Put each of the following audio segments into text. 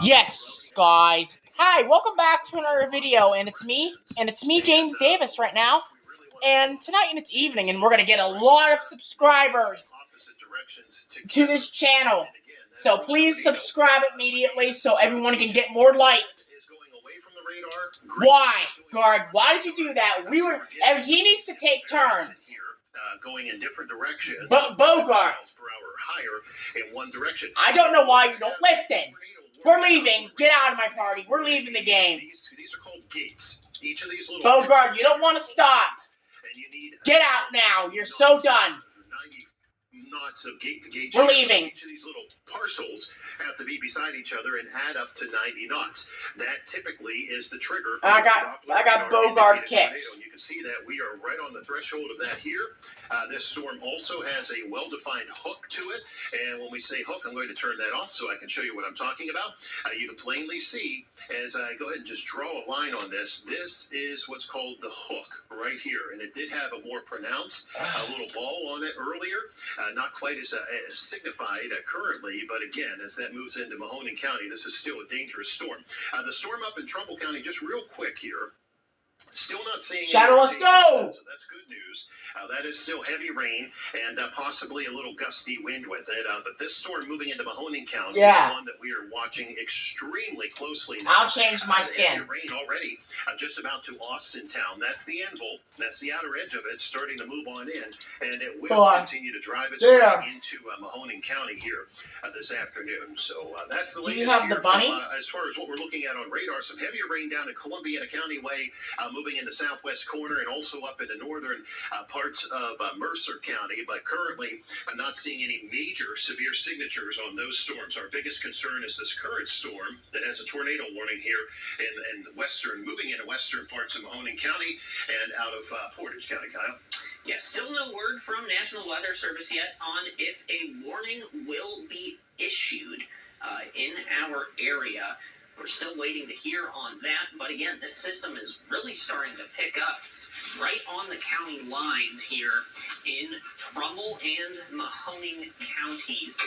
Yes, guys. Hi, welcome back to another video, and it's me, James Davis, right now. And tonight, and it's evening, and we're gonna get a lot of subscribers to this channel. So please subscribe immediately so everyone can get more likes. Why, guard? Why did you do that? He needs to take turns. Going in different directions. Bogart. In one direction. I don't know why you don't listen. We're leaving. Get out of my party. We're leaving the game. These are called gates. Each of these little Bogart, you don't want to stop. And you need Get out now. You're so done. 90 knots of gate-to-gate. We're leaving. Each of these little parcels have to be beside each other and add up to 90 knots. That typically is the trigger. For I got Bogart kicked. You can see that we are right on the threshold of that here. This storm also has a well-defined hook to it, and when we say hook, I'm going to turn that off so I can show you what I'm talking about. You can plainly see as I go ahead and just draw a line on this. This is what's called the hook right here, and it did have a more pronounced little ball on it earlier, not quite as signified currently, but again, as that moves into Mahoning County, this is still a dangerous storm. The storm up in Trumbull County, just real quick here. Still not seeing Shadow, let's go! So that's good news. That is still heavy rain and possibly a little gusty wind with it. But this storm moving into Mahoning County is one that we are watching extremely closely now. I'll change my skin. Rain already just about to Austintown. That's the anvil. That's the outer edge of it starting to move on in. And it will continue to drive its way into Mahoning County here this afternoon. So that's the latest. Do you have the bunny? As far as what we're looking at on radar, some heavier rain down in Columbiana County way, moving into southwest corner and also up into northern parts of Mercer County. But currently, I'm not seeing any major severe signatures on those storms. Our biggest concern is this current storm that has a tornado warning here in moving into western parts of Mahoning County and out of Portage County. Kyle? Yeah, still no word from National Weather Service yet on if a warning will be issued in our area. We're still waiting to hear on that, but again, this system is really starting to pick up right on the county lines here in Trumbull and Mahoning counties.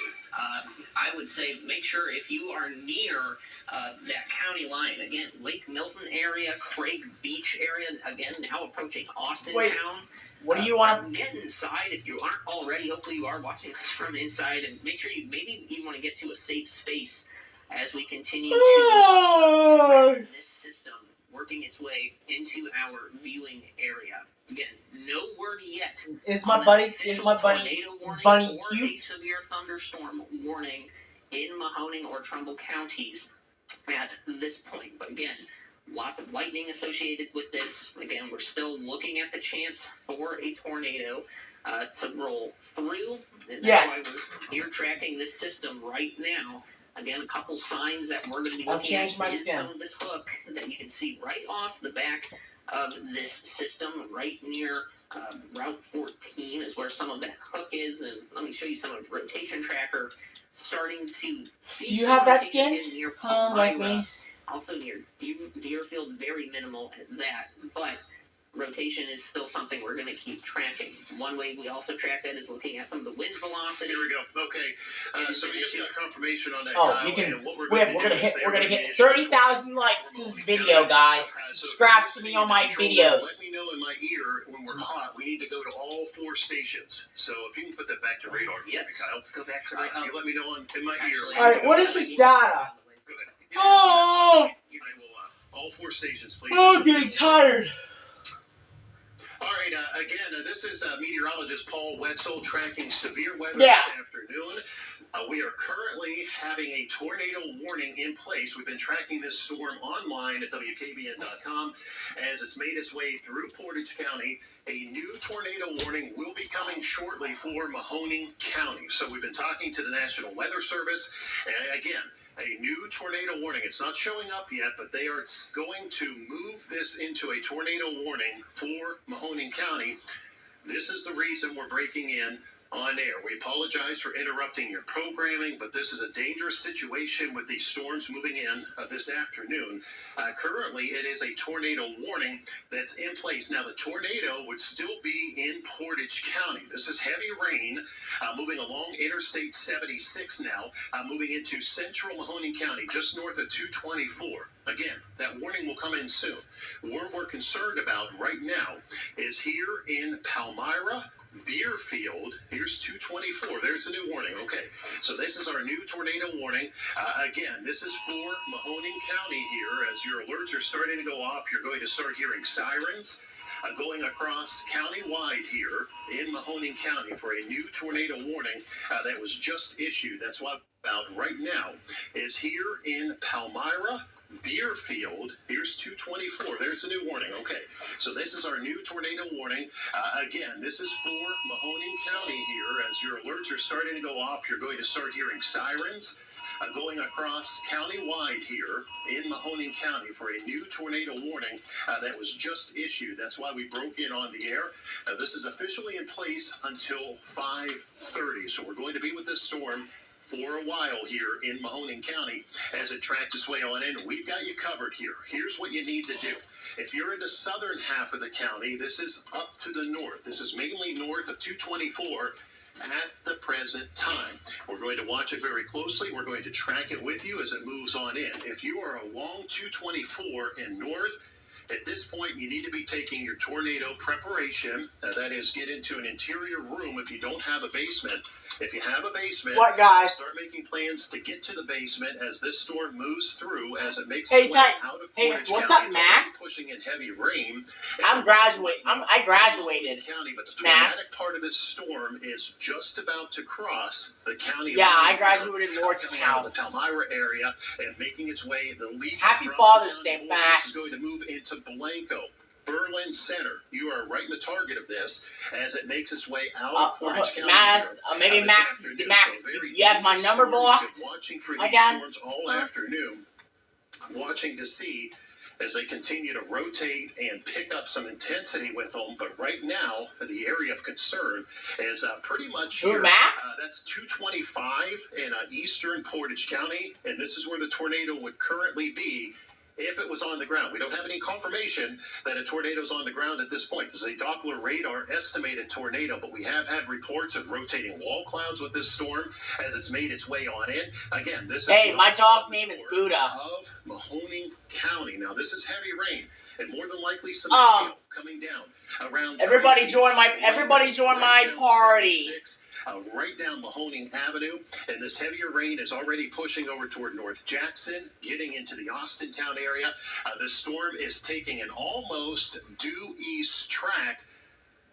I would say make sure if you are near that county line, again, Lake Milton area, Craig Beach area, again, now approaching Austintown. What do you want to get inside if you aren't already? Hopefully you are watching this from inside, and make sure you maybe even want to get to a safe space as we continue to this system working its way into our viewing area. Again, no word yet. Is my bunny cute? A severe thunderstorm warning in Mahoning or Trumbull counties at this point. But again, lots of lightning associated with this. Again, we're still looking at the chance for a tornado to roll through. And that's why we're here tracking this system right now. Again, a couple signs that we're going to be looking at is some of this hook that you can see right off the back of this system, right near Route 14 is where some of that hook is. And let me show you some of the rotation tracker starting to see. Do you have that skin? Near like me. Also near Deerfield, very minimal at that, but rotation is still something we're going to keep tracking. One way we also track that is looking at some of the wind velocity. Here we go. Okay, so we just got confirmation on that. You can. We're gonna hit 30,000 likes to this video, guys. Subscribe to me on my videos. Let me know in my ear when we're hot. We need to go to all 4 stations. So if you can put that back to radar for me, Kyle. Let's go back to radar. If you let me know in my ear. All right, what is this data? Good. Oh! I will. All 4 stations, please. Oh, I'm getting tired. All right, again, this is meteorologist Paul Wetzel tracking severe weather this afternoon. We are currently having a tornado warning in place. We've been tracking this storm online at WKBN.com as it's made its way through Portage County. A new tornado warning will be coming shortly for Mahoning County. So we've been talking to the National Weather Service. And again, a new tornado warning. It's not showing up yet, but they are going to move this into a tornado warning for Mahoning County. This is the reason we're breaking in On air. We apologize for interrupting your programming, but this is a dangerous situation with these storms moving in this afternoon. Currently, it is a tornado warning that's in place. Now, the tornado would still be in Portage County. This is heavy rain moving along Interstate 76 now, moving into central Mahoning County, just north of 224. Again, that warning will come in soon. What we're concerned about right now is here in Palmyra, Deerfield. Here's 224. There's a new warning. Okay, so this is our new tornado warning. Again, this is for Mahoning County here. As your alerts are starting to go off, you're going to start hearing sirens going across countywide here in Mahoning County for a new tornado warning that was just issued. That's what about right now is here in Palmyra, Deerfield. Here's 224. There's a new warning. Okay, so this is our new tornado warning. Again, this is for Mahoning County here. As your alerts are starting to go off, you're going to start hearing sirens going across countywide here in Mahoning County for a new tornado warning that was just issued. That's why we broke in on the air. This is officially in place until 5:30. So we're going to be with this storm for a while here in Mahoning County as it tracks its way on in. We've got you covered here. Here's what you need to do. If you're in the southern half of the county, this is up to the north. This is mainly north of 224 at the present time. We're going to watch it very closely. We're going to track it with you as it moves on in. If you are along 224 and north, at this point, you need to be taking your tornado preparation. That is, get into an interior room if you don't have a basement. If you have a basement, What, guys? start making plans to get to the basement as this storm moves through, as it makes Hey, its way Ty- out of hey, Portage what's County. up, It's already Max? pushing in heavy rain. I graduated. County, but the traumatic Max. part of this storm is just about to cross the county Yeah, line. I graduated Coming out Lordstown. of the Palmyra area and making its way the lead. Happy across Father's the county Day, border. Max. This is going to move into Blanco. Berlin Center. You are right in the target of this as it makes its way out of Portage County. Max, maybe this Max, afternoon. Max, So very you have my dangerous number storm. We've blocked been watching for these again? storms all afternoon, watching to see as they continue to rotate and pick up some intensity with them. But right now, the area of concern is pretty much Who, here. Max? That's 225 in eastern Portage County, and this is where the tornado would currently be if it was on the ground. We don't have any confirmation that a tornado is on the ground at this point. This is a Doppler radar estimated tornado, but we have had reports of rotating wall clouds with this storm as it's made its way on in. Again, this is Hey, my dog name is Buddha. of Mahoning County. Now, this is heavy rain and more than likely some hail coming down around. Everybody Craig join my Beach, everybody join right my down party. 76, right down Mahoning Avenue, and this heavier rain is already pushing over toward North Jackson, getting into the Austintown area. The storm is taking an almost due east track,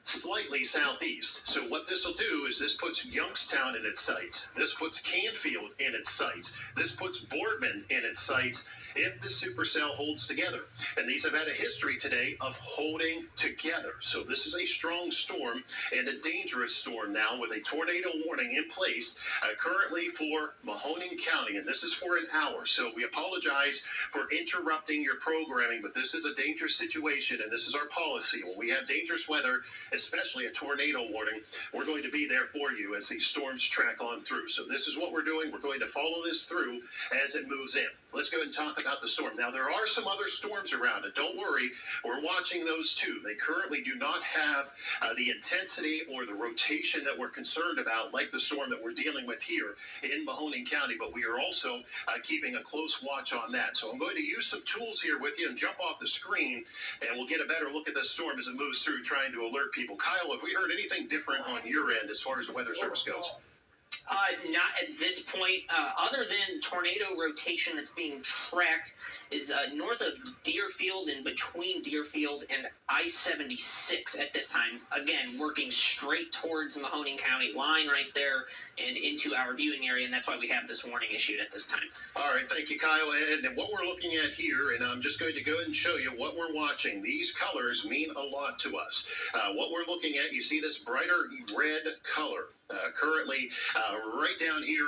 slightly southeast. So what this will do is this puts Youngstown in its sights. This puts Canfield in its sights. This puts Boardman in its sights if the supercell holds together. And these have had a history today of holding together. So this is a strong storm and a dangerous storm now with a tornado warning in place currently for Mahoning County. And this is for an hour. So we apologize for interrupting your programming, but this is a dangerous situation and this is our policy. When we have dangerous weather, especially a tornado warning, we're going to be there for you as these storms track on through. So this is what we're doing. We're going to follow this through as it moves in. Let's go ahead and talk about the storm. Now, there are some other storms around it. Don't worry. We're watching those too. They currently do not have the intensity or the rotation that we're concerned about, like the storm that we're dealing with here in Mahoning County, but we are also keeping a close watch on that. So I'm going to use some tools here with you and jump off the screen, and we'll get a better look at this storm as it moves through, trying to alert people. Kyle, have we heard anything different on your end as far as the weather service goes? Not at this point, other than tornado rotation that's being tracked is north of Deerfield and between Deerfield and I-76 at this time. Again, working straight towards Mahoning County line right there and into our viewing area, and that's why we have this warning issued at this time. All right, thank you, Kyle. And what we're looking at here, and I'm just going to go ahead and show you what we're watching. These colors mean a lot to us. What we're looking at, you see this brighter red color. Currently, right down here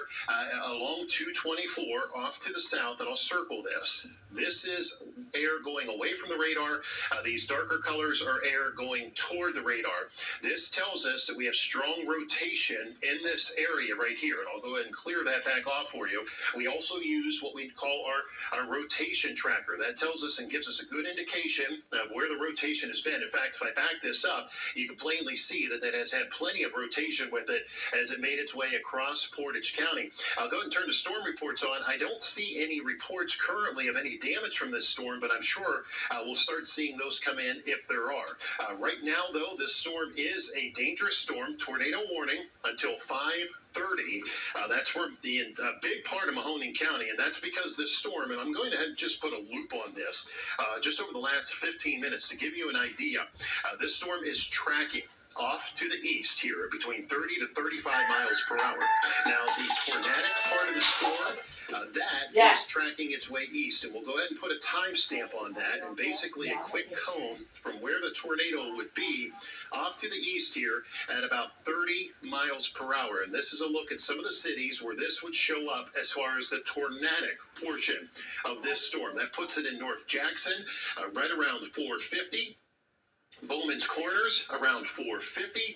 along 224 off to the south, and I'll circle this. This is air going away from the radar. These darker colors are air going toward the radar. This tells us that we have strong rotation in this area right here. And I'll go ahead and clear that back off for you. We also use what we call our rotation tracker. That tells us and gives us a good indication of where the rotation has been. In fact, if I back this up, you can plainly see that has had plenty of rotation with it as it made its way across Portage County. I'll go ahead and turn the storm reports on. I don't see any reports currently of any damage from this storm, but I'm sure we'll start seeing those come in if there are. Right now, though, this storm is a dangerous storm. Tornado warning until 5:30. That's for the big part of Mahoning County, and that's because this storm, and I'm going to just put a loop on this just over the last 15 minutes to give you an idea. This storm is tracking off to the east here between 30 to 35 miles per hour. Now, the tornadic part of the storm, is tracking its way east, and we'll go ahead and put a timestamp on that, and basically a quick cone from where the tornado would be off to the east here at about 30 miles per hour. And this is a look at some of the cities where this would show up as far as the tornadic portion of this storm. That puts it in North Jackson, right around 450. Bowman's Corners around 450,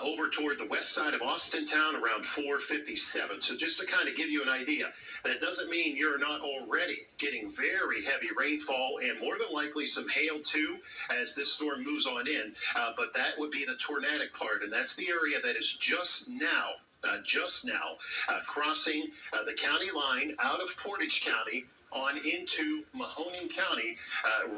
over toward the west side of Austintown around 457. So just to kind of give you an idea, that doesn't mean you're not already getting very heavy rainfall and more than likely some hail too as this storm moves on in. But that would be the tornadic part, and that's the area that is just now crossing the county line out of Portage County on into Mahoning County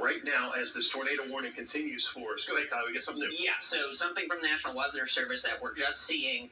right now as this tornado warning continues for us. Go ahead, Kyle. We get something new. Yeah, so something from the National Weather Service that we're just seeing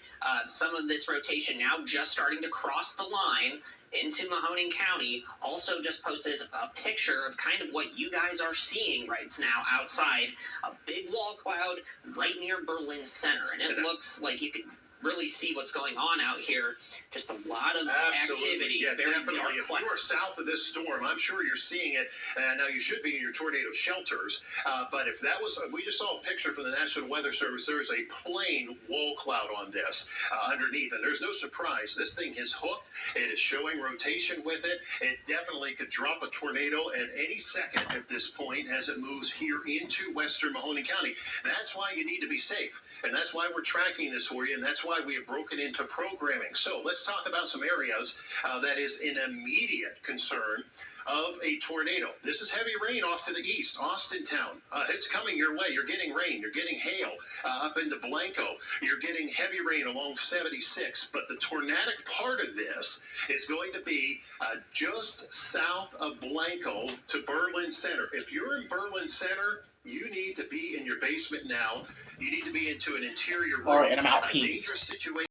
some of this rotation now just starting to cross the line into Mahoning County. Also just posted a picture of kind of what you guys are seeing right now outside. A big wall cloud right near Berlin Center. And it looks like you can really see what's going on out here. Just a lot of activity. Yeah, definitely. If you are south of this storm, I'm sure you're seeing it. Now, you should be in your tornado shelters. But if that was, we just saw a picture from the National Weather Service. There's a plain wall cloud on this underneath. And there's no surprise. This thing is hooked. It is showing rotation with it. It definitely could drop a tornado at any second at this point as it moves here into western Mahoning County. That's why you need to be safe. And that's why we're tracking this for you, and that's why we have broken into programming. So let's talk about some areas that is an immediate concern of a tornado. This is heavy rain off to the east, Austintown. It's coming your way. You're getting rain. You're getting hail up into Blanco. You're getting heavy rain along 76. But the tornadic part of this is going to be just south of Blanco to Berlin Center. If you're in Berlin Center, you need to be in your basement now. You need to be into an interior room. All right, and I'm out. Peace. A dangerous situation.